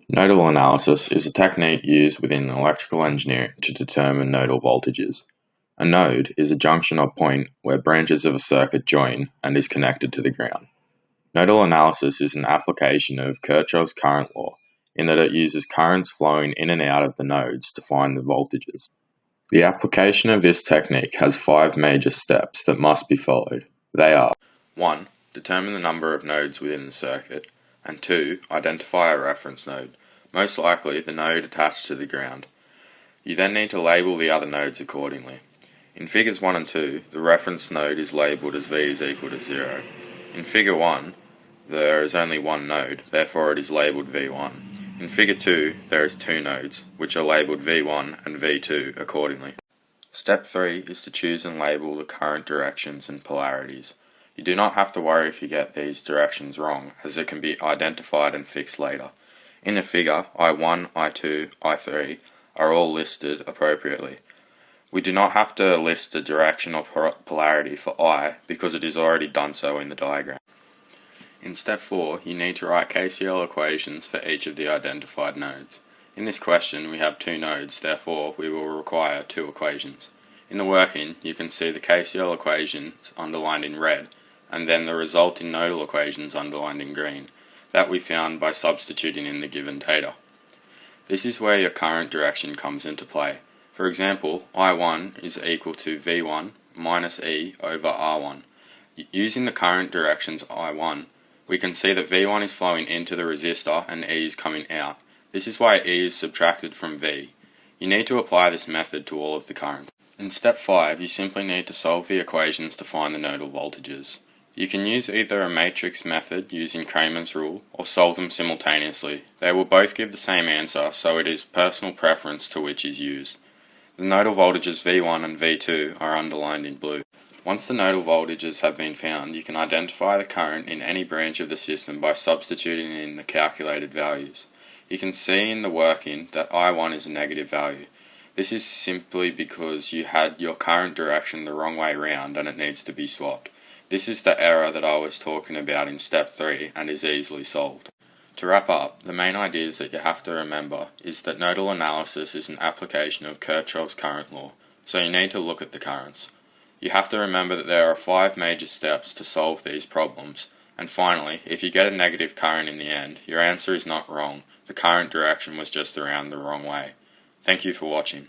Nodal analysis is a technique used within electrical engineering to determine nodal voltages. A node is a junction or point where branches of a circuit join and is connected to the ground. Nodal analysis is an application of Kirchhoff's current law in that it uses currents flowing in and out of the nodes to find the voltages. The application of this technique has 5 major steps that must be followed. They are: 1. Determine the number of nodes within the circuit, and 2. Identify a reference node, most likely the node attached to the ground. You then need to label the other nodes accordingly. In figures 1 and 2, the reference node is labelled as V is equal to 0. In figure 1, there is only one node, therefore it is labelled V1. In figure 2, there is 2 nodes, which are labelled V1 and V2 accordingly. Step 3 is to choose and label the current directions and polarities. You do not have to worry if you get these directions wrong, as it can be identified and fixed later. In the figure, I1, I2, I3 are all listed appropriately. We do not have to list the direction or polarity for I because it is already done so in the diagram. In step 4, you need to write KCL equations for each of the identified nodes. In this question, we have 2 nodes, therefore we will require 2 equations. In the working, you can see the KCL equations underlined in red, and then the resulting nodal equations underlined in green, that we found by substituting in the given data. This is where your current direction comes into play. For example, I1 is equal to V1 minus E over R1. Using the current directions I1, we can see that V1 is flowing into the resistor and E is coming out. This is why E is subtracted from V. You need to apply this method to all of the current. In step 5, you simply need to solve the equations to find the nodal voltages. You can use either a matrix method using Cramer's rule or solve them simultaneously. They will both give the same answer, so it is personal preference to which is used. The nodal voltages V1 and V2 are underlined in blue. Once the nodal voltages have been found, you can identify the current in any branch of the system by substituting in the calculated values. You can see in the working that I1 is a negative value. This is simply because you had your current direction the wrong way round and it needs to be swapped. This is the error that I was talking about in step 3 and is easily solved. To wrap up, the main ideas that you have to remember is that nodal analysis is an application of Kirchhoff's current law, so you need to look at the currents. You have to remember that there are 5 major steps to solve these problems, and finally, if you get a negative current in the end, your answer is not wrong, the current direction was just around the wrong way. Thank you for watching.